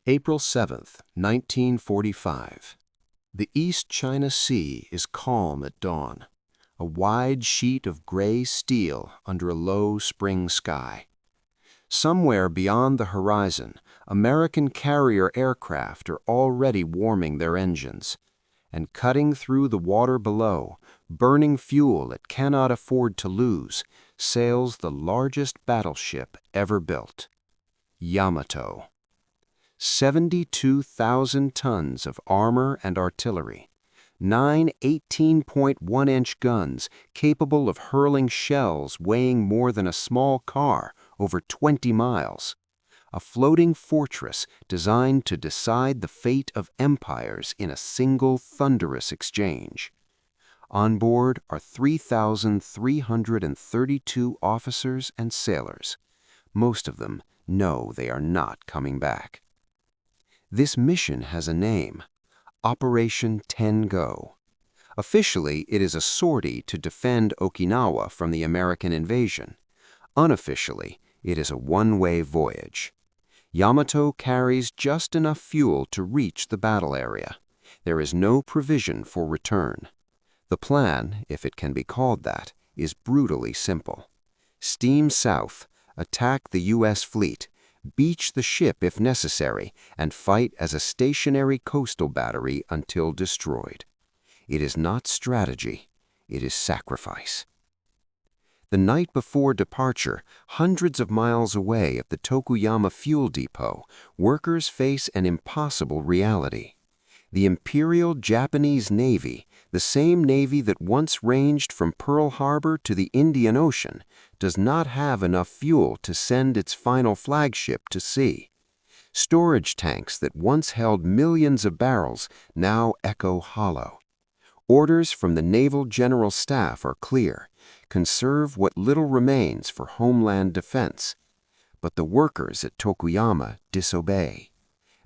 April 7th, 1945. The East China Sea is calm at dawn, a wide sheet of gray steel under a low spring sky. Somewhere beyond the horizon, American carrier aircraft are already warming their engines, and cutting through the water below, burning fuel it cannot afford to lose, sails the largest battleship ever built, Yamato. 72,000 tons of armor and artillery, 9 18.1-inch guns capable of hurling shells weighing more than a small car over 20 miles, a floating fortress designed to decide the fate of empires in a single thunderous exchange. On board are 3,332 officers and sailors. Most of them know they are not coming back. This mission has a name, Operation Ten-Go. Officially, it is a sortie to defend Okinawa from the American invasion. Unofficially, it is a one-way voyage. Yamato carries just enough fuel to reach the battle area. There is no provision for return. The plan, if it can be called that, is brutally simple. Steam south, attack the U.S. fleet, beach the ship if necessary, and fight as a stationary coastal battery until destroyed. It is not strategy, it is sacrifice. The night before departure, hundreds of miles away at the Tokuyama fuel depot, workers face an impossible reality. The Imperial Japanese Navy, the same Navy that once ranged from Pearl Harbor to the Indian Ocean, does not have enough fuel to send its final flagship to sea. Storage tanks that once held millions of barrels now echo hollow. Orders from the Naval General Staff are clear: conserve what little remains for homeland defense. But the workers at Tokuyama disobey.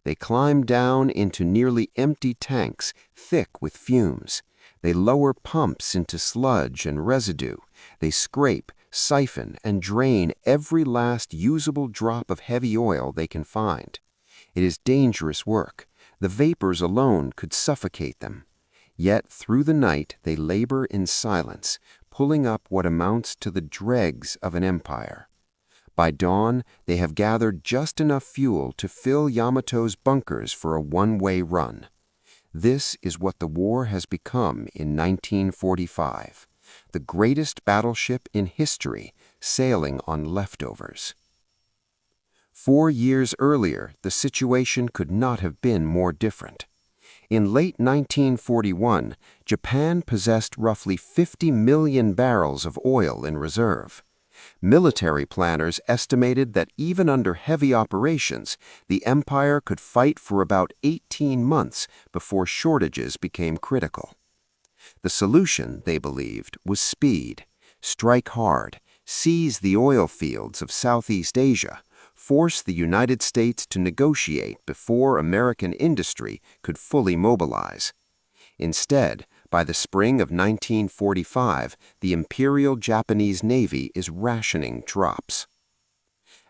They climb down into nearly empty tanks, thick with fumes. They lower pumps into sludge and residue. They scrape, siphon, and drain every last usable drop of heavy oil they can find. It is dangerous work. The vapors alone could suffocate them. Yet through the night they labor in silence, pulling up what amounts to the dregs of an empire. By dawn, they have gathered just enough fuel to fill Yamato's bunkers for a one-way run. This is what the war has become in 1945, the greatest battleship in history sailing on leftovers. 4 years earlier, the situation could not have been more different. In late 1941, Japan possessed roughly 50 million barrels of oil in reserve. Military planners estimated that even under heavy operations, the empire could fight for about 18 months before shortages became critical. The solution, they believed, was speed. Strike hard, seize the oil fields of Southeast Asia, force the United States to negotiate before American industry could fully mobilize. Instead, by the spring of 1945, the Imperial Japanese Navy is rationing drops.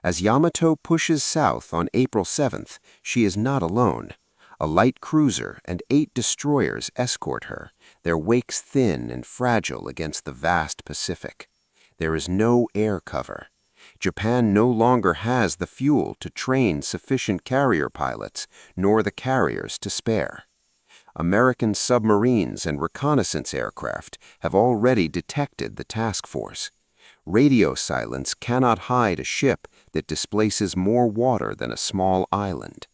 As Yamato pushes south on April 7th, she is not alone. A light cruiser and 8 destroyers escort her, their wakes thin and fragile against the vast Pacific. There is no air cover. Japan no longer has the fuel to train sufficient carrier pilots, nor the carriers to spare. American submarines and reconnaissance aircraft have already detected the task force. Radio silence cannot hide a ship that displaces more water than a small island.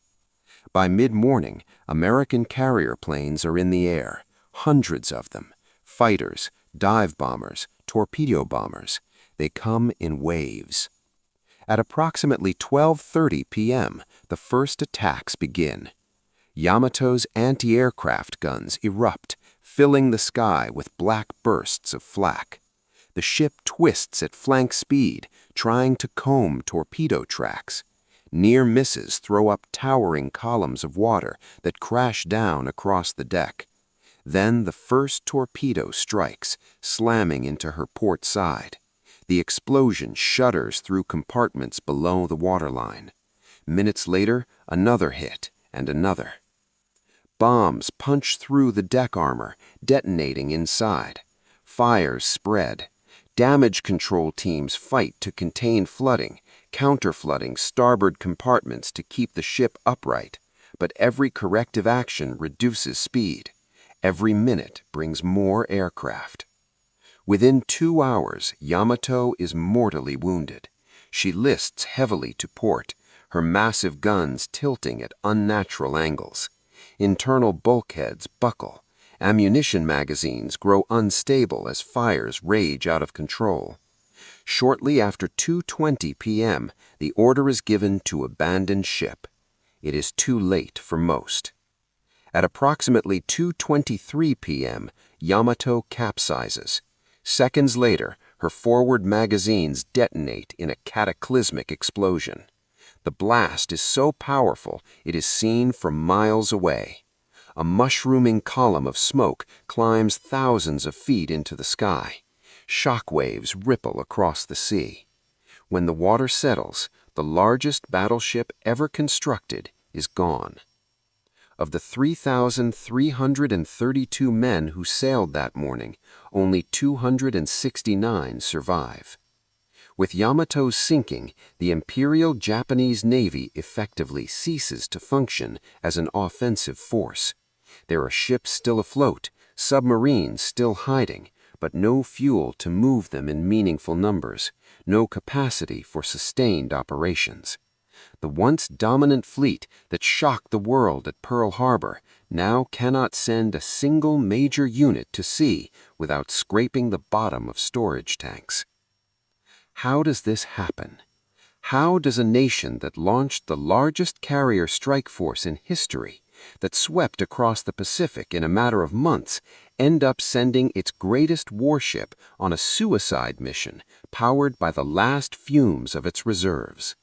By mid-morning, American carrier planes are in the air, hundreds of them, fighters, dive bombers, torpedo bombers. They come in waves. At approximately 12:30 p.m., the first attacks begin. Yamato's anti-aircraft guns erupt, filling the sky with black bursts of flak. The ship twists at flank speed, trying to comb torpedo tracks. Near misses throw up towering columns of water that crash down across the deck. Then the first torpedo strikes, slamming into her port side. The explosion shudders through compartments below the waterline. Minutes later, another hit, and another. Bombs punch through the deck armor, detonating inside. Fires spread. Damage control teams fight to contain flooding, counter-flooding starboard compartments to keep the ship upright. But every corrective action reduces speed. Every minute brings more aircraft. Within 2 hours, Yamato is mortally wounded. She lists heavily to port, her massive guns tilting at unnatural angles. Internal bulkheads buckle. Ammunition magazines grow unstable as fires rage out of control. Shortly after 2:20 p.m., the order is given to abandon ship. It is too late for most. At approximately 2:23 p.m., Yamato capsizes. Seconds later, her forward magazines detonate in a cataclysmic explosion. The blast is so powerful it is seen from miles away. A mushrooming column of smoke climbs thousands of feet into the sky. Shock waves ripple across the sea. When the water settles, the largest battleship ever constructed is gone. Of the 3,332 men who sailed that morning, only 269 survive. With Yamato's sinking, the Imperial Japanese Navy effectively ceases to function as an offensive force. There are ships still afloat, submarines still hiding, but no fuel to move them in meaningful numbers, no capacity for sustained operations. The once dominant fleet that shocked the world at Pearl Harbor now cannot send a single major unit to sea without scraping the bottom of storage tanks. How does this happen? How does a nation that launched the largest carrier strike force in history, that swept across the Pacific in a matter of months, end up sending its greatest warship on a suicide mission powered by the last fumes of its reserves?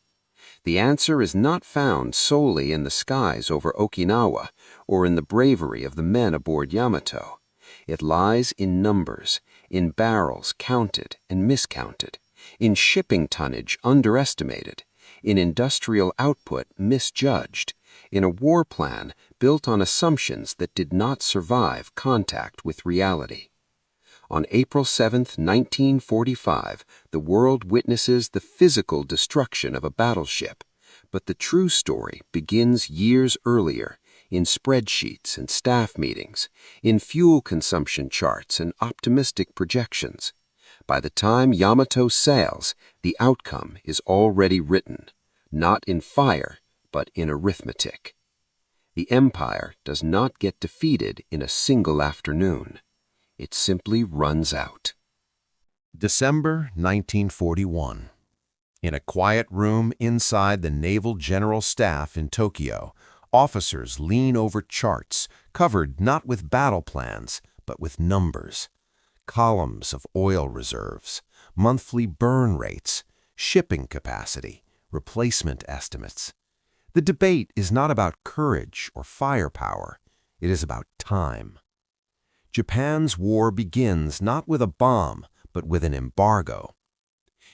The answer is not found solely in the skies over Okinawa or in the bravery of the men aboard Yamato. It lies in numbers, in barrels counted and miscounted, in shipping tonnage underestimated, in industrial output misjudged, in a war plan built on assumptions that did not survive contact with reality. On April 7, 1945, the world witnesses the physical destruction of a battleship, but the true story begins years earlier, in spreadsheets and staff meetings, in fuel consumption charts and optimistic projections. By the time Yamato sails, the outcome is already written, not in fire, but in arithmetic. The empire does not get defeated in a single afternoon. It simply runs out. December 1941. In a quiet room inside the Naval General Staff in Tokyo, officers lean over charts covered not with battle plans, but with numbers. Columns of oil reserves, monthly burn rates, shipping capacity, replacement estimates. The debate is not about courage or firepower. It is about time. Japan's war begins not with a bomb, but with an embargo.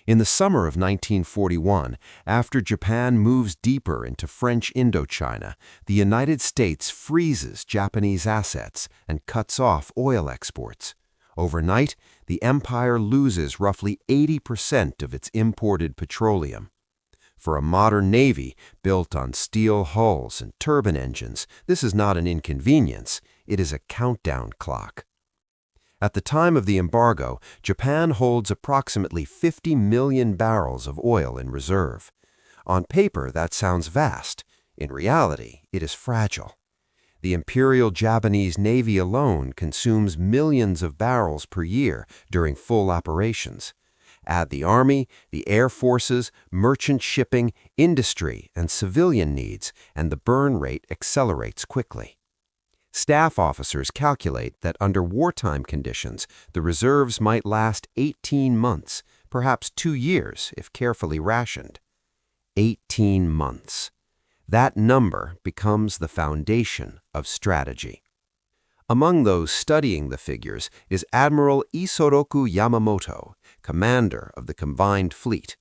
In the summer of 1941, after Japan moves deeper into French Indochina, the United States freezes Japanese assets and cuts off oil exports. Overnight, the empire loses roughly 80% of its imported petroleum. For a modern navy built on steel hulls and turbine engines, this is not an inconvenience, it is a countdown clock. At the time of the embargo, Japan holds approximately 50 million barrels of oil in reserve. On paper, that sounds vast. In reality, it is fragile. The Imperial Japanese Navy alone consumes millions of barrels per year during full operations. Add the Army, the Air Forces, merchant shipping, industry, and civilian needs, and the burn rate accelerates quickly. Staff officers calculate that under wartime conditions, the reserves might last 18 months, perhaps 2 years if carefully rationed. 18 months. That number becomes the foundation of strategy. Among those studying the figures is Admiral Isoroku Yamamoto, commander of the combined fleet.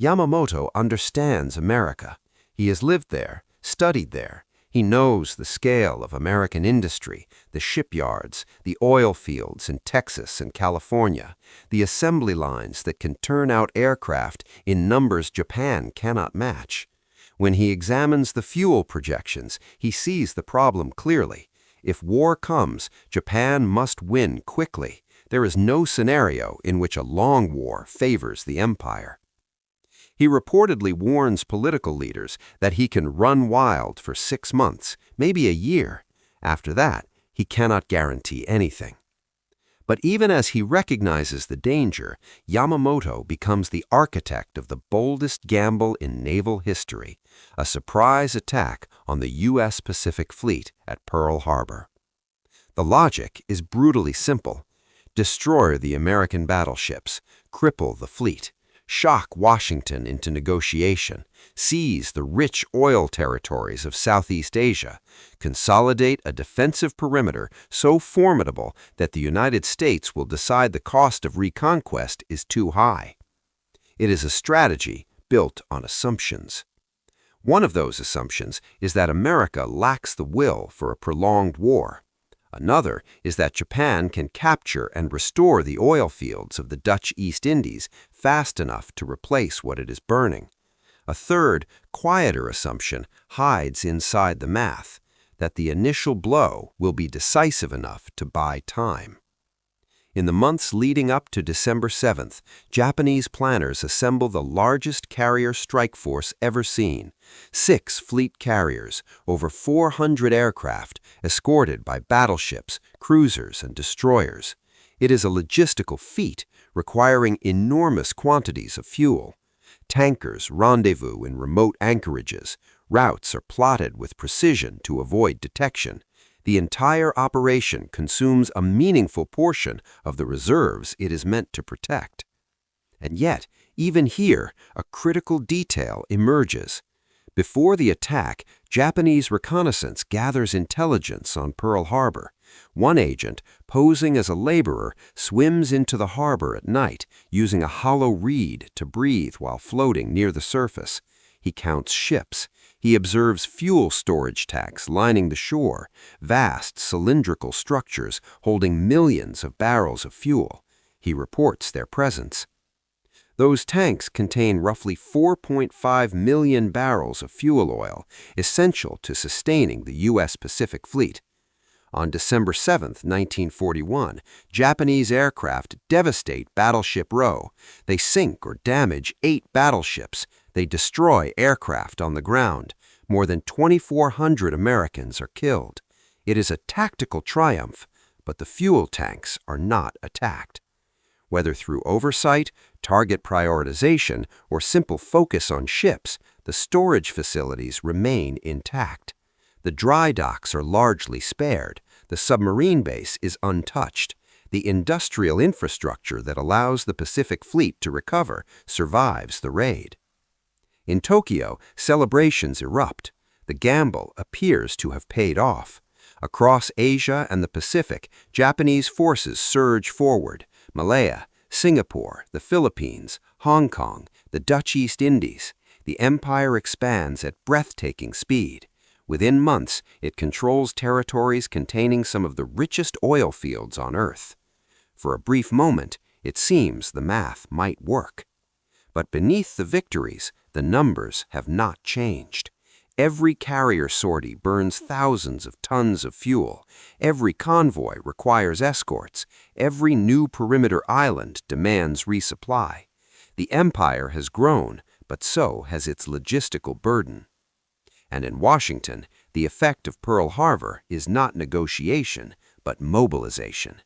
Yamamoto understands America. He has lived there, studied there. He knows the scale of American industry, the shipyards, the oil fields in Texas and California, the assembly lines that can turn out aircraft in numbers Japan cannot match. When he examines the fuel projections, he sees the problem clearly. If war comes, Japan must win quickly. There is no scenario in which a long war favors the empire. He reportedly warns political leaders that he can run wild for 6 months, maybe a year. After that, he cannot guarantee anything. But even as he recognizes the danger, Yamamoto becomes the architect of the boldest gamble in naval history, a surprise attack on the U.S. Pacific Fleet at Pearl Harbor. The logic is brutally simple. Destroy the American battleships, cripple the fleet, shock Washington into negotiation, seize the rich oil territories of Southeast Asia, consolidate a defensive perimeter so formidable that the United States will decide the cost of reconquest is too high. It is a strategy built on assumptions. One of those assumptions is that America lacks the will for a prolonged war. Another is that Japan can capture and restore the oil fields of the Dutch East Indies fast enough to replace what it is burning. A third, quieter assumption hides inside the math, that the initial blow will be decisive enough to buy time. In the months leading up to December 7th, Japanese planners assemble the largest carrier strike force ever seen. 6 fleet carriers, over 400 aircraft, escorted by battleships, cruisers, and destroyers. It is a logistical feat requiring enormous quantities of fuel. Tankers rendezvous in remote anchorages. Routes are plotted with precision to avoid detection. The entire operation consumes a meaningful portion of the reserves it is meant to protect. And yet, even here, a critical detail emerges. Before the attack, Japanese reconnaissance gathers intelligence on Pearl Harbor. One agent, posing as a laborer, swims into the harbor at night, using a hollow reed to breathe while floating near the surface. He counts ships. He observes fuel storage tanks lining the shore, vast cylindrical structures holding millions of barrels of fuel. He reports their presence. Those tanks contain roughly 4.5 million barrels of fuel oil, essential to sustaining the U.S. Pacific Fleet. On December 7, 1941, Japanese aircraft devastate Battleship Row. They sink or damage 8 battleships. They destroy aircraft on the ground. More than 2,400 Americans are killed. It is a tactical triumph, but the fuel tanks are not attacked. Whether through oversight, target prioritization, or simple focus on ships, the storage facilities remain intact. The dry docks are largely spared. The submarine base is untouched. The industrial infrastructure that allows the Pacific Fleet to recover survives the raid. In Tokyo, celebrations erupt. The gamble appears to have paid off. Across Asia and the Pacific, Japanese forces surge forward. Malaya, Singapore, the Philippines, Hong Kong, the Dutch East Indies. The empire expands at breathtaking speed. Within months, it controls territories containing some of the richest oil fields on Earth. For a brief moment, it seems the math might work. But beneath the victories, the numbers have not changed. Every carrier sortie burns thousands of tons of fuel. Every convoy requires escorts. Every new perimeter island demands resupply. The empire has grown, but so has its logistical burden. And in Washington, the effect of Pearl Harbor is not negotiation, but mobilization.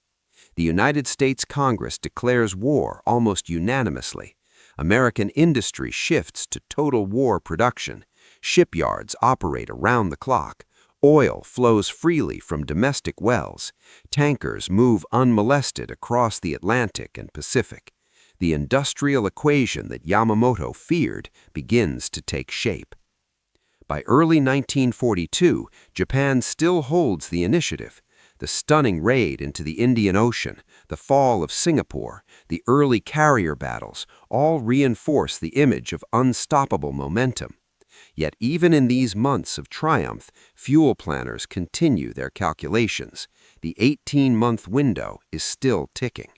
The United States Congress declares war almost unanimously. American industry shifts to total war production. Shipyards operate around the clock. Oil flows freely from domestic wells. Tankers move unmolested across the Atlantic and Pacific. The industrial equation that Yamamoto feared begins to take shape. By early 1942, Japan still holds the initiative. The stunning raid into the Indian Ocean, the fall of Singapore, the early carrier battles all reinforce the image of unstoppable momentum. Yet even in these months of triumph, fuel planners continue their calculations. The 18-month window is still ticking.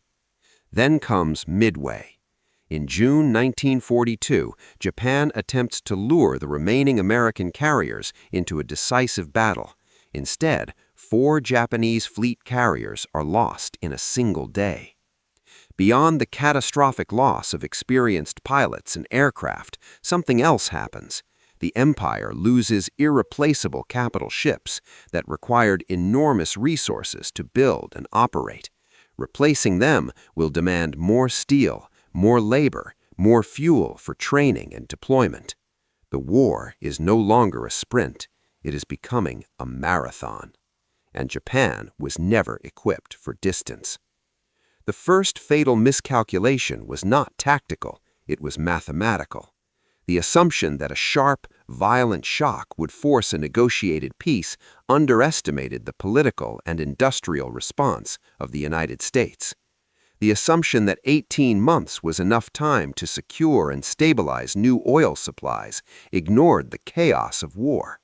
Then comes Midway. In June 1942, Japan attempts to lure the remaining American carriers into a decisive battle. Instead, 4 Japanese fleet carriers are lost in a single day. Beyond the catastrophic loss of experienced pilots and aircraft, something else happens. The empire loses irreplaceable capital ships that required enormous resources to build and operate. Replacing them will demand more steel, more labor, more fuel for training and deployment. The war is no longer a sprint, it is becoming a marathon. And Japan was never equipped for distance. The first fatal miscalculation was not tactical, it was mathematical. The assumption that a sharp, violent shock would force a negotiated peace underestimated the political and industrial response of the United States. The assumption that 18 months was enough time to secure and stabilize new oil supplies ignored the chaos of war.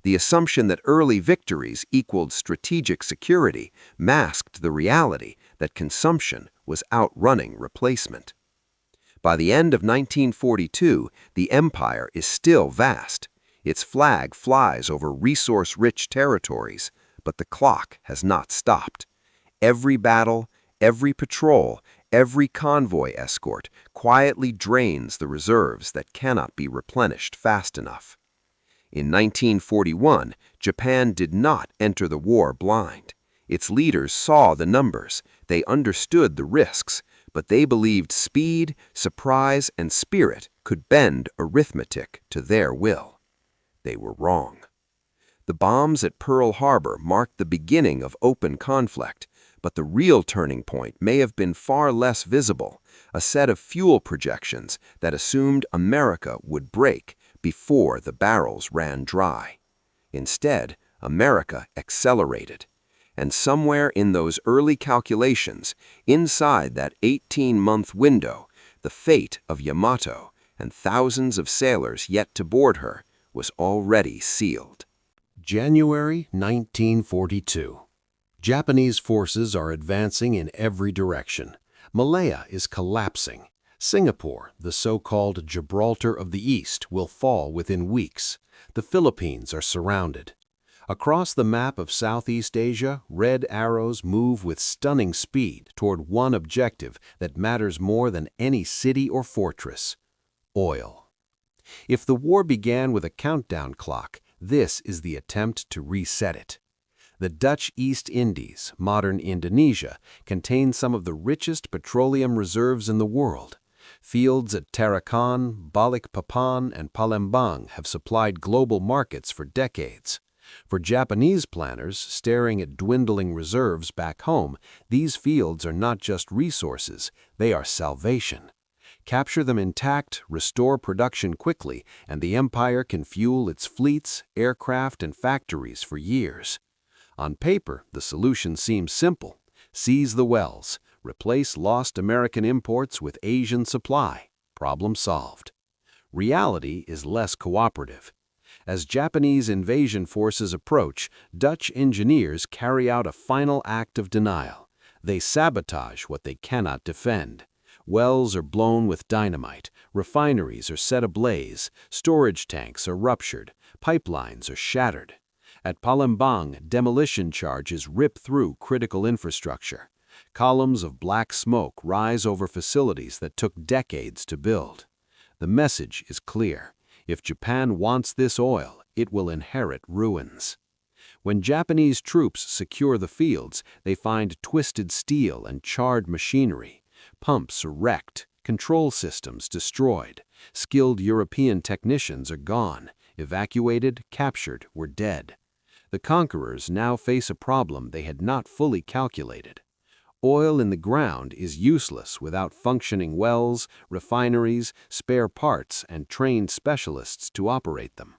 The assumption that early victories equaled strategic security masked the reality that consumption was outrunning replacement. By the end of 1942, the empire is still vast. Its flag flies over resource-rich territories, but the clock has not stopped. Every battle, every patrol, every convoy escort quietly drains the reserves that cannot be replenished fast enough. In 1941, Japan did not enter the war blind. Its leaders saw the numbers, they understood the risks, but they believed speed, surprise, and spirit could bend arithmetic to their will. They were wrong. The bombs at Pearl Harbor marked the beginning of open conflict, but the real turning point may have been far less visible, a set of fuel projections that assumed America would break before the barrels ran dry. Instead, America accelerated. And somewhere in those early calculations, inside that 18-month window, the fate of Yamato and thousands of sailors yet to board her was already sealed. January 1942. Japanese forces are advancing in every direction. Malaya is collapsing. Singapore, the so-called Gibraltar of the East, will fall within weeks. The Philippines are surrounded. Across the map of Southeast Asia, red arrows move with stunning speed toward one objective that matters more than any city or fortress: oil. If the war began with a countdown clock, this is the attempt to reset it. The Dutch East Indies, modern Indonesia, contain some of the richest petroleum reserves in the world. Fields at Tarakan, Balikpapan, and Palembang have supplied global markets for decades. For Japanese planners staring at dwindling reserves back home, these fields are not just resources, they are salvation. Capture them intact, restore production quickly, and the empire can fuel its fleets, aircraft, and factories for years. On paper, the solution seems simple. Seize the wells, replace lost American imports with Asian supply. Problem solved. Reality is less cooperative. As Japanese invasion forces approach, Dutch engineers carry out a final act of denial. They sabotage what they cannot defend. Wells are blown with dynamite, refineries are set ablaze, storage tanks are ruptured, pipelines are shattered. At Palembang, demolition charges rip through critical infrastructure. Columns of black smoke rise over facilities that took decades to build. The message is clear. If Japan wants this oil, it will inherit ruins. When Japanese troops secure the fields, they find twisted steel and charred machinery. Pumps are wrecked, control systems destroyed. Skilled European technicians are gone. Evacuated, captured, were dead. The conquerors now face a problem they had not fully calculated. Oil in the ground is useless without functioning wells, refineries, spare parts, and trained specialists to operate them.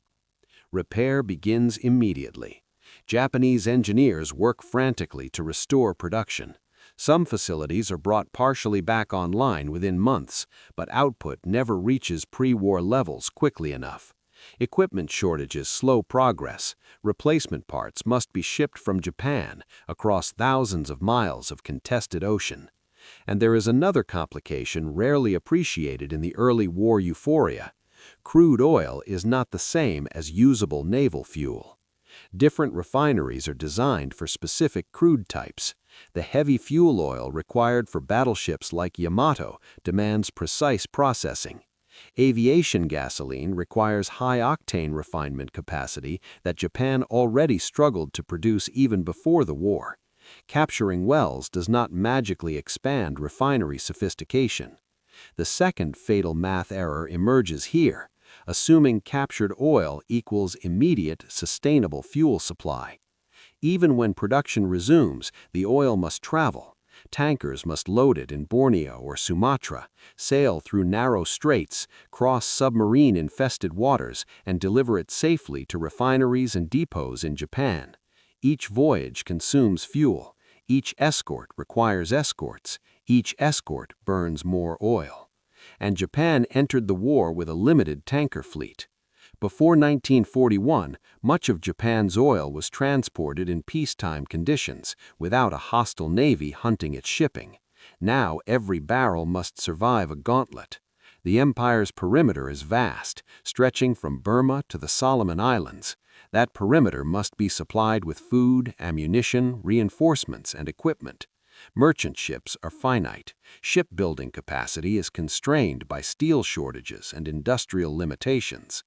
Repair begins immediately. Japanese engineers work frantically to restore production. Some facilities are brought partially back online within months, but output never reaches pre-war levels quickly enough. Equipment shortages slow progress. Replacement parts must be shipped from Japan across thousands of miles of contested ocean. And there is another complication rarely appreciated in the early war euphoria. Crude oil is not the same as usable naval fuel. Different refineries are designed for specific crude types. The heavy fuel oil required for battleships like Yamato demands precise processing. Aviation gasoline requires high-octane refinement capacity that Japan already struggled to produce even before the war. Capturing wells does not magically expand refinery sophistication. The second fatal math error emerges here, assuming captured oil equals immediate, sustainable fuel supply. Even when production resumes, the oil must travel. Tankers must load it in Borneo or Sumatra, sail through narrow straits, cross submarine-infested waters, and deliver it safely to refineries and depots in Japan. Each voyage consumes fuel. Each escort requires escorts. Each escort burns more oil. And Japan entered the war with a limited tanker fleet. Before 1941, much of Japan's oil was transported in peacetime conditions, without a hostile navy hunting its shipping. Now every barrel must survive a gauntlet. The empire's perimeter is vast, stretching from Burma to the Solomon Islands. That perimeter must be supplied with food, ammunition, reinforcements, and equipment. Merchant ships are finite. Shipbuilding capacity is constrained by steel shortages and industrial limitations.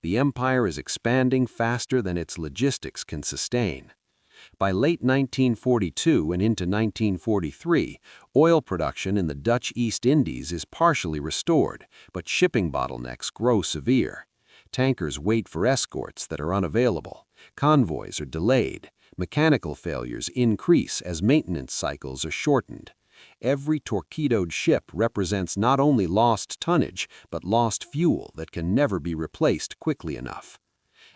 The empire is expanding faster than its logistics can sustain. By late 1942 and into 1943, oil production in the Dutch East Indies is partially restored, but shipping bottlenecks grow severe. Tankers wait for escorts that are unavailable. Convoys are delayed. Mechanical failures increase as maintenance cycles are shortened. Every torpedoed ship represents not only lost tonnage, but lost fuel that can never be replaced quickly enough.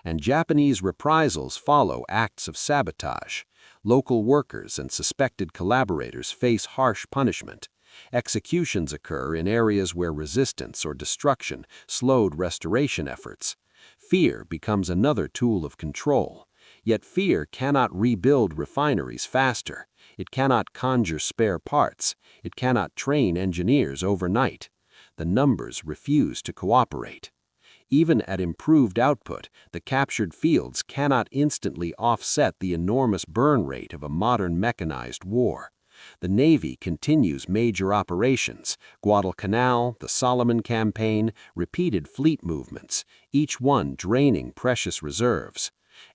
And Japanese reprisals follow acts of sabotage. Local workers and suspected collaborators face harsh punishment. Executions occur in areas where resistance or destruction slowed restoration efforts. Fear becomes another tool of control. Yet fear cannot rebuild refineries faster. It cannot conjure spare parts. It cannot train engineers overnight. The numbers refuse to cooperate. Even at improved output, the captured fields cannot instantly offset the enormous burn rate of a modern mechanized war. The Navy continues major operations: Guadalcanal, the Solomon Campaign, repeated fleet movements, each one draining precious reserves.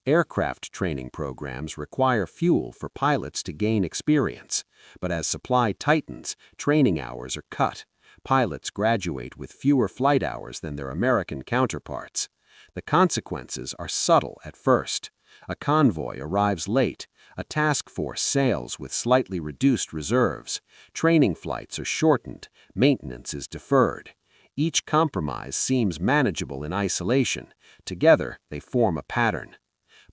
Aircraft training programs require fuel for pilots to gain experience, but as supply tightens, training hours are cut. Pilots graduate with fewer flight hours than their American counterparts. The consequences are subtle at first. A convoy arrives late. A task force sails with slightly reduced reserves. Training flights are shortened. Maintenance is deferred. Each compromise seems manageable in isolation. Together, they form a pattern.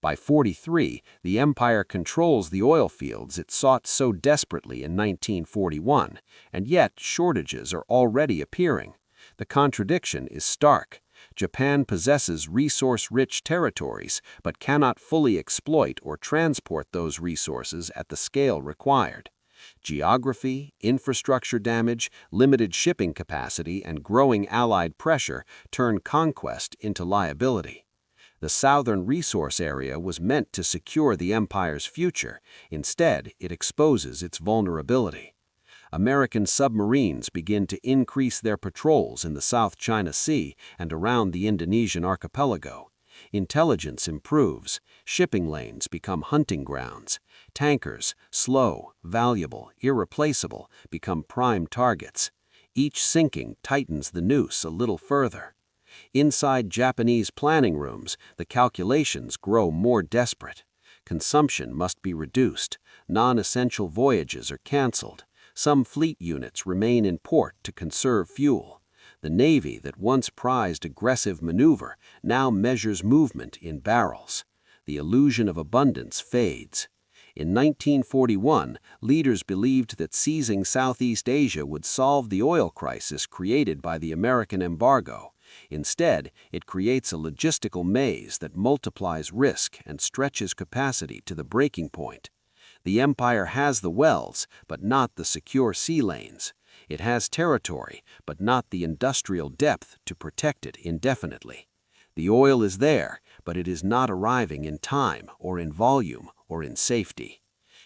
By 43, the empire controls the oil fields it sought so desperately in 1941, and yet shortages are already appearing. The contradiction is stark. Japan possesses resource-rich territories, but cannot fully exploit or transport those resources at the scale required. Geography, infrastructure damage, limited shipping capacity, and growing Allied pressure turn conquest into liability. The southern resource area was meant to secure the empire's future. Instead, it exposes its vulnerability. American submarines begin to increase their patrols in the South China Sea and around the Indonesian archipelago. Intelligence improves. Shipping lanes become hunting grounds. Tankers, slow, valuable, irreplaceable, become prime targets. Each sinking tightens the noose a little further. Inside Japanese planning rooms, the calculations grow more desperate. Consumption must be reduced. Non-essential voyages are canceled. Some fleet units remain in port to conserve fuel. The Navy that once prized aggressive maneuver now measures movement in barrels. The illusion of abundance fades. In 1941, leaders believed that seizing Southeast Asia would solve the oil crisis created by the American embargo. Instead, it creates a logistical maze that multiplies risk and stretches capacity to the breaking point. The empire has the wells, but not the secure sea lanes. It has territory, but not the industrial depth to protect it indefinitely. The oil is there, but it is not arriving in time or in volume or in safety.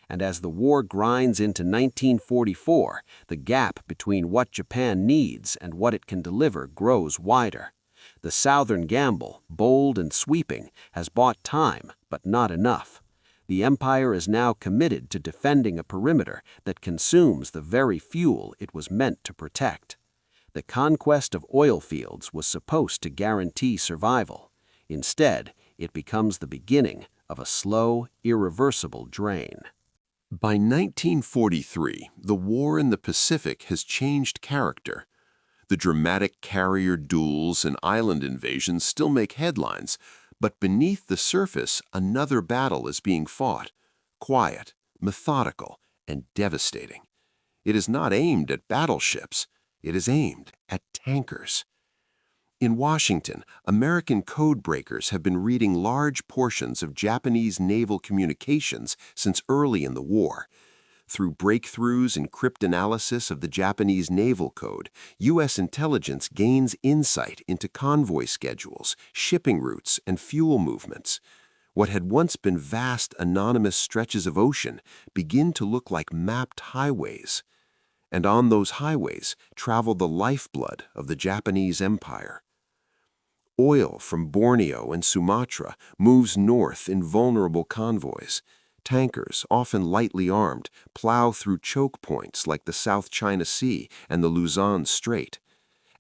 And as the war grinds into 1944, the gap between what Japan needs and what it can deliver grows wider. The Southern gamble, bold and sweeping, has bought time, but not enough. The empire is now committed to defending a perimeter that consumes the very fuel it was meant to protect. The conquest of oil fields was supposed to guarantee survival. Instead, it becomes the beginning of a slow, irreversible drain. By 1943, the war in the Pacific has changed character. The dramatic carrier duels and island invasions still make headlines, but beneath the surface, another battle is being fought. Quiet, methodical, and devastating. It is not aimed at battleships. It is aimed at tankers. In Washington, American code breakers have been reading large portions of Japanese naval communications since early in the war. Through breakthroughs in cryptanalysis of the Japanese naval code, U.S. intelligence gains insight into convoy schedules, shipping routes, and fuel movements. What had once been vast anonymous stretches of ocean begin to look like mapped highways. And on those highways traveled the lifeblood of the Japanese Empire. Oil from Borneo and Sumatra moves north in vulnerable convoys. Tankers, often lightly armed, plow through choke points like the South China Sea and the Luzon Strait.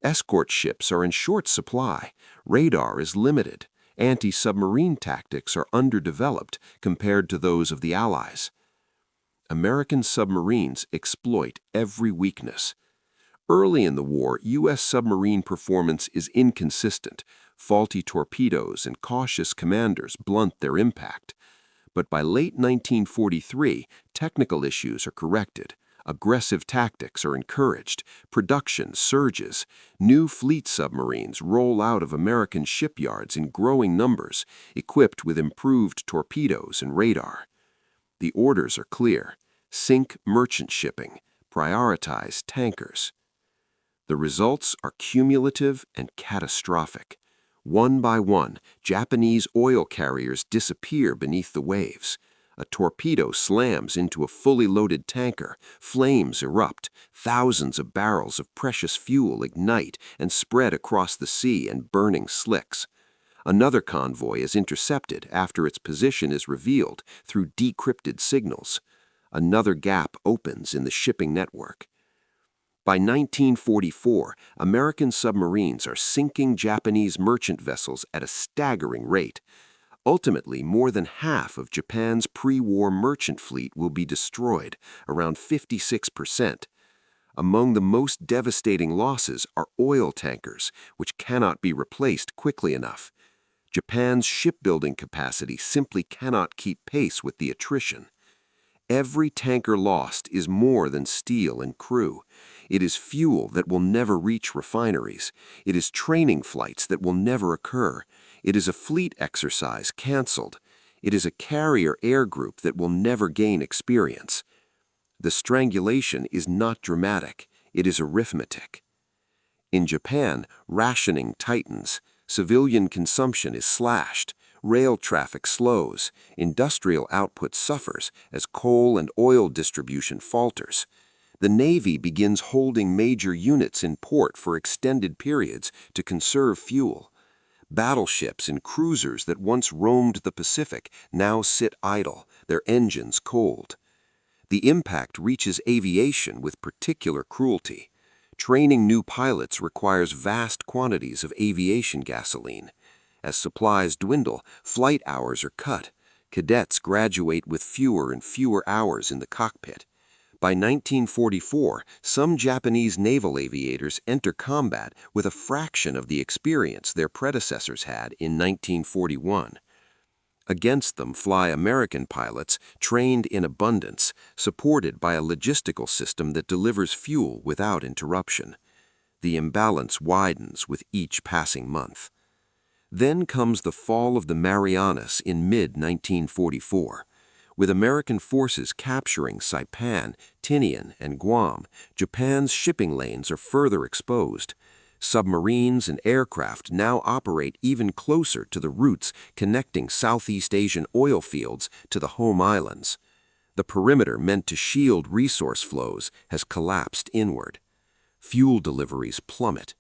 Escort ships are in short supply. Radar is limited. Anti-submarine tactics are underdeveloped compared to those of the Allies. American submarines exploit every weakness. Early in the war, U.S. submarine performance is inconsistent. Faulty torpedoes and cautious commanders blunt their impact. But by late 1943, technical issues are corrected. Aggressive tactics are encouraged. Production surges. New fleet submarines roll out of American shipyards in growing numbers, equipped with improved torpedoes and radar. The orders are clear. Sink merchant shipping. Prioritize tankers. The results are cumulative and catastrophic. One by one, Japanese oil carriers disappear beneath the waves. A torpedo slams into a fully loaded tanker, flames erupt, thousands of barrels of precious fuel ignite and spread across the sea in burning slicks. Another convoy is intercepted after its position is revealed through decrypted signals. Another gap opens in the shipping network. By 1944, American submarines are sinking Japanese merchant vessels at a staggering rate. Ultimately, more than half of Japan's pre-war merchant fleet will be destroyed, around 56%. Among the most devastating losses are oil tankers, which cannot be replaced quickly enough. Japan's shipbuilding capacity simply cannot keep pace with the attrition. Every tanker lost is more than steel and crew. It is fuel that will never reach refineries. It is training flights that will never occur. It is a fleet exercise canceled. It is a carrier air group that will never gain experience. The strangulation is not dramatic. It is arithmetic. In Japan, rationing tightens. Civilian consumption is slashed. Rail traffic slows. Industrial output suffers as coal and oil distribution falters. The Navy begins holding major units in port for extended periods to conserve fuel. Battleships and cruisers that once roamed the Pacific now sit idle, their engines cold. The impact reaches aviation with particular cruelty. Training new pilots requires vast quantities of aviation gasoline. As supplies dwindle, flight hours are cut. Cadets graduate with fewer and fewer hours in the cockpit. By 1944, some Japanese naval aviators enter combat with a fraction of the experience their predecessors had in 1941. Against them fly American pilots trained in abundance, supported by a logistical system that delivers fuel without interruption. the imbalance widens with each passing month. Then comes the fall of the Marianas in mid-1944. With American forces capturing Saipan, Tinian, and Guam, Japan's shipping lanes are further exposed. Submarines and aircraft now operate even closer to the routes connecting Southeast Asian oil fields to the home islands. The perimeter meant to shield resource flows has collapsed inward. Fuel deliveries plummet.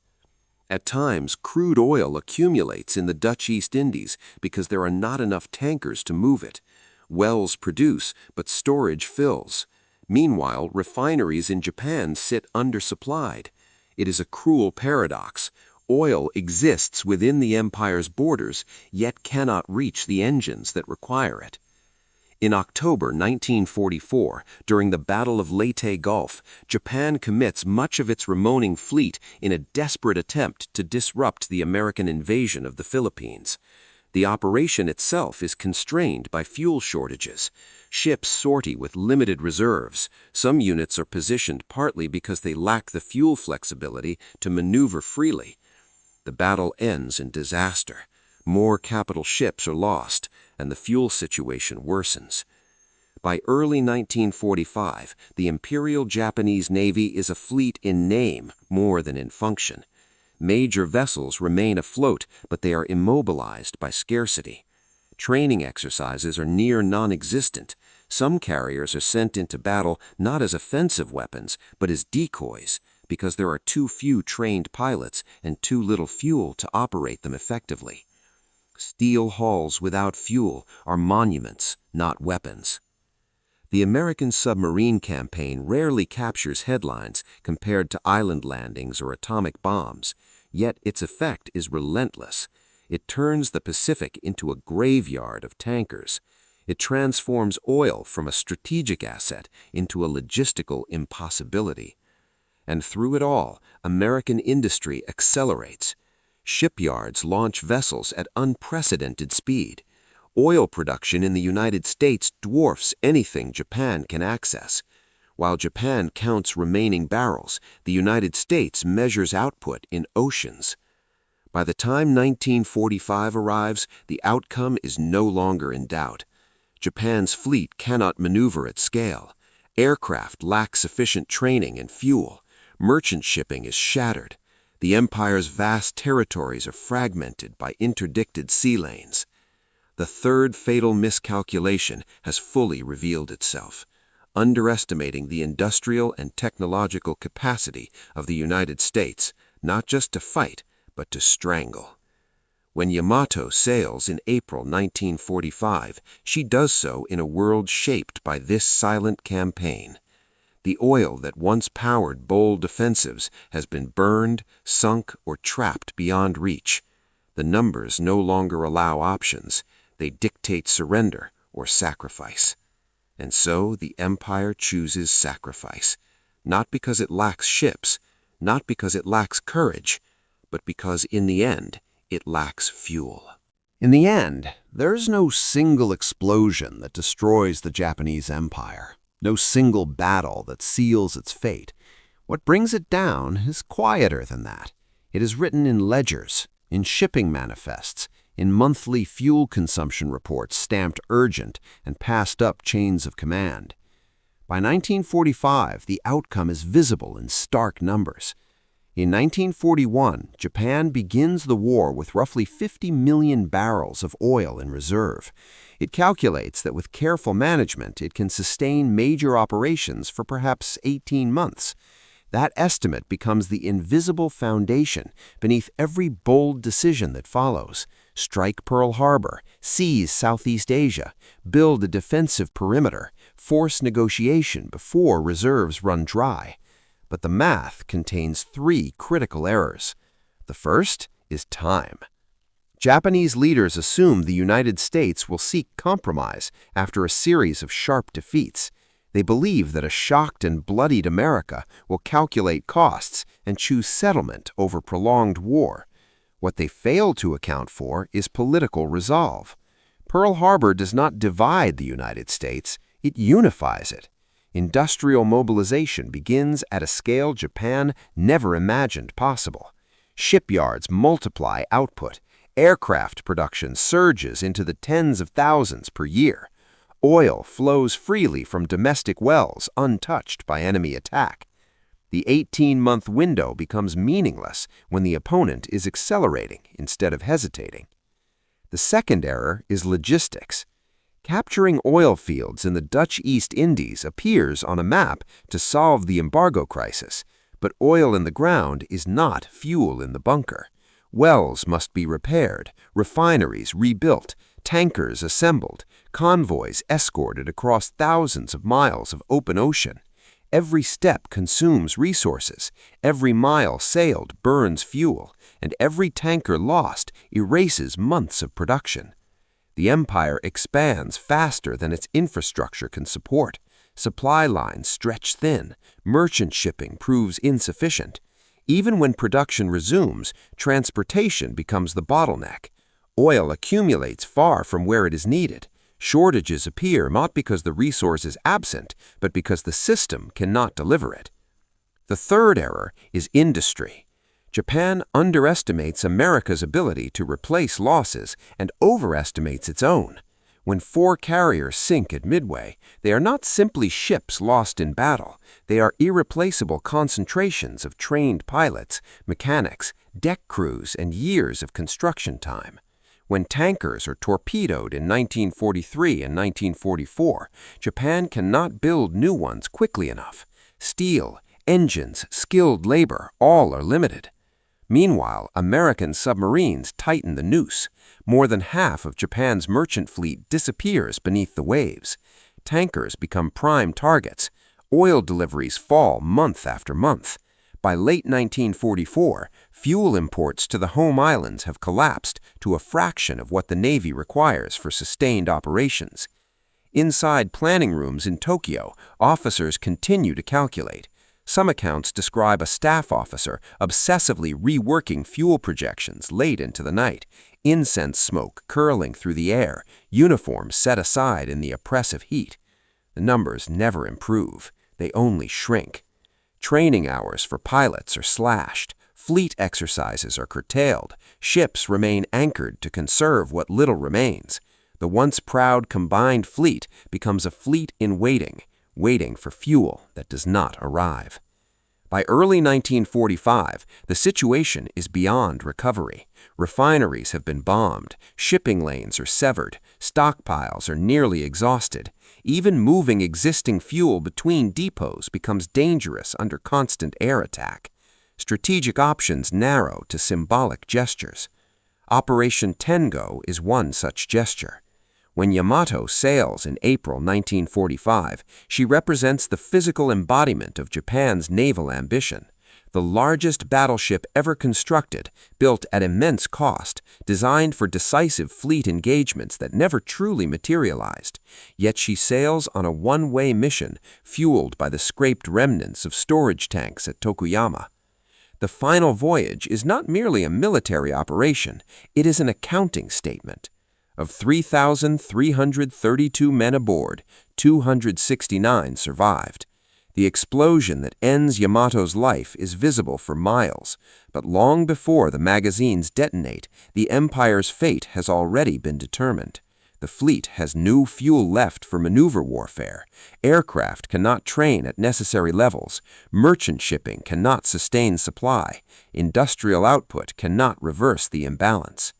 At times, crude oil accumulates in the Dutch East Indies because there are not enough tankers to move it. Wells produce, but storage fills. Meanwhile, refineries in Japan sit undersupplied. It is a cruel paradox. Oil exists within the empire's borders, yet cannot reach the engines that require it. In October 1944, during the Battle of Leyte Gulf, Japan commits much of its remaining fleet in a desperate attempt to disrupt the American invasion of the Philippines. The operation itself is constrained by fuel shortages. Ships sortie with limited reserves. Some units are positioned partly because they lack the fuel flexibility to maneuver freely. The battle ends in disaster. More capital ships are lost, and the fuel situation worsens. By early 1945, the Imperial Japanese Navy is a fleet in name more than in function. Major vessels remain afloat, but they are immobilized by scarcity. Training exercises are near non-existent. Some carriers are sent into battle not as offensive weapons, but as decoys, because there are too few trained pilots and too little fuel to operate them effectively. Steel hulls without fuel are monuments, not weapons. The American submarine campaign rarely captures headlines compared to island landings or atomic bombs, yet its effect is relentless. It turns the Pacific into a graveyard of tankers. It transforms oil from a strategic asset into a logistical impossibility. And through it all, American industry accelerates. Shipyards launch vessels at unprecedented speed. Oil production in the United States dwarfs anything Japan can access. While Japan counts remaining barrels, the United States measures output in oceans. By the time 1945 arrives, the outcome is no longer in doubt. Japan's fleet cannot maneuver at scale. Aircraft lack sufficient training and fuel. Merchant shipping is shattered. The empire's vast territories are fragmented by interdicted sea lanes. The third fatal miscalculation has fully revealed itself, underestimating the industrial and technological capacity of the United States, not just to fight, but to strangle. When Yamato sails in April 1945, she does so in a world shaped by this silent campaign. The oil that once powered bold offensives has been burned, sunk, or trapped beyond reach. The numbers no longer allow options. They dictate surrender or sacrifice. And so the empire chooses sacrifice, not because it lacks ships, not because it lacks courage, but because in the end, it lacks fuel. In the end, there's no single explosion that destroys the Japanese empire, no single battle that seals its fate. What brings it down is quieter than that. It is written in ledgers, in shipping manifests, in monthly fuel consumption reports stamped urgent and passed up chains of command. By 1945, the outcome is visible in stark numbers. In 1941, Japan begins the war with roughly 50 million barrels of oil in reserve. It calculates that with careful management, it can sustain major operations for perhaps 18 months. That estimate becomes the invisible foundation beneath every bold decision that follows. Strike Pearl Harbor, seize Southeast Asia, build a defensive perimeter, force negotiation before reserves run dry. But the math contains three critical errors. The first is time. Japanese leaders assume the United States will seek compromise after a series of sharp defeats. They believe that a shocked and bloodied America will calculate costs and choose settlement over prolonged war. What they fail to account for is political resolve. Pearl Harbor does not divide the United States, it unifies it. Industrial mobilization begins at a scale Japan never imagined possible. Shipyards multiply output. Aircraft production surges into the tens of thousands per year. Oil flows freely from domestic wells untouched by enemy attack. The 18-month window becomes meaningless when the opponent is accelerating instead of hesitating. The second error is logistics. Capturing oil fields in the Dutch East Indies appears on a map to solve the embargo crisis, but oil in the ground is not fuel in the bunker. Wells must be repaired, refineries rebuilt, tankers assembled, convoys escorted across thousands of miles of open ocean. Every step consumes resources, every mile sailed burns fuel, and every tanker lost erases months of production. The empire expands faster than its infrastructure can support. Supply lines stretch thin, merchant shipping proves insufficient. Even when production resumes, transportation becomes the bottleneck. Oil accumulates far from where it is needed. Shortages appear not because the resource is absent, but because the system cannot deliver it. The third error is industry. Japan underestimates America's ability to replace losses and overestimates its own. When 4 carriers sink at Midway, they are not simply ships lost in battle. They are irreplaceable concentrations of trained pilots, mechanics, deck crews, and years of construction time. When tankers are torpedoed in 1943 and 1944, Japan cannot build new ones quickly enough. Steel, engines, skilled labor, all are limited. Meanwhile, American submarines tighten the noose. More than half of Japan's merchant fleet disappears beneath the waves. Tankers become prime targets. Oil deliveries fall month after month. By late 1944, fuel imports to the home islands have collapsed to a fraction of what the Navy requires for sustained operations. Inside planning rooms in Tokyo, officers continue to calculate. Some accounts describe a staff officer obsessively reworking fuel projections late into the night, incense smoke curling through the air, uniforms set aside in the oppressive heat. The numbers never improve, they only shrink. Training hours for pilots are slashed, fleet exercises are curtailed, ships remain anchored to conserve what little remains. The once proud combined fleet becomes a fleet in waiting, waiting for fuel that does not arrive. By early 1945, the situation is beyond recovery. Refineries have been bombed, shipping lanes are severed, stockpiles are nearly exhausted. Even moving existing fuel between depots becomes dangerous under constant air attack. Strategic options narrow to symbolic gestures. Operation Tengo is one such gesture. When Yamato sails in April 1945, she represents the physical embodiment of Japan's naval ambition. The largest battleship ever constructed, built at immense cost, designed for decisive fleet engagements that never truly materialized. Yet she sails on a one-way mission, fueled by the scraped remnants of storage tanks at Tokuyama. The final voyage is not merely a military operation, it is an accounting statement. Of 3,332 men aboard, 269 survived. The explosion that ends Yamato's life is visible for miles, but long before the magazines detonate, the Empire's fate has already been determined. The fleet has no fuel left for maneuver warfare. Aircraft cannot train at necessary levels. Merchant shipping cannot sustain supply. Industrial output cannot reverse the imbalance.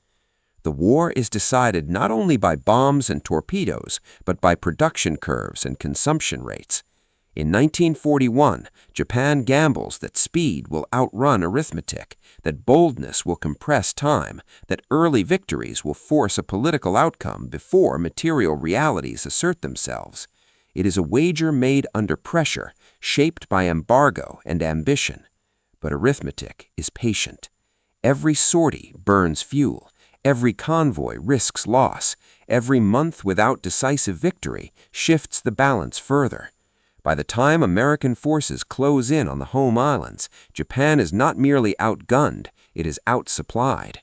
The war is decided not only by bombs and torpedoes, but by production curves and consumption rates. In 1941, Japan gambles that speed will outrun arithmetic, that boldness will compress time, that early victories will force a political outcome before material realities assert themselves. It is a wager made under pressure, shaped by embargo and ambition. But arithmetic is patient. Every sortie burns fuel. Every convoy risks loss. Every month without decisive victory shifts the balance further. By the time American forces close in on the home islands, Japan is not merely outgunned, it is outsupplied.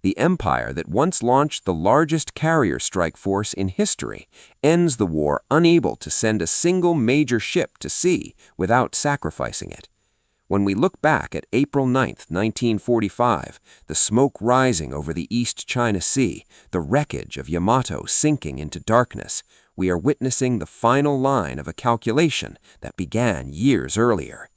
The empire that once launched the largest carrier strike force in history ends the war unable to send a single major ship to sea without sacrificing it. When we look back at April 9, 1945, the smoke rising over the East China Sea, the wreckage of Yamato sinking into darkness, we are witnessing the final line of a calculation that began years earlier.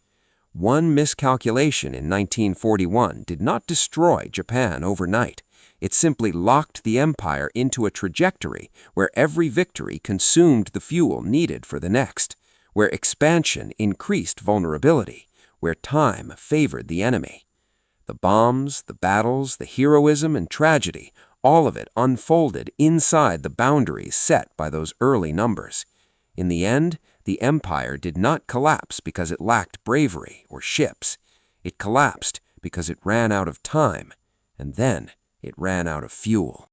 One miscalculation in 1941 did not destroy Japan overnight. It simply locked the empire into a trajectory where every victory consumed the fuel needed for the next, where expansion increased vulnerability, where time favored the enemy. The bombs, the battles, the heroism and tragedy, all of it unfolded inside the boundaries set by those early numbers. In the end, the empire did not collapse because it lacked bravery or ships. It collapsed because it ran out of time, and then it ran out of fuel.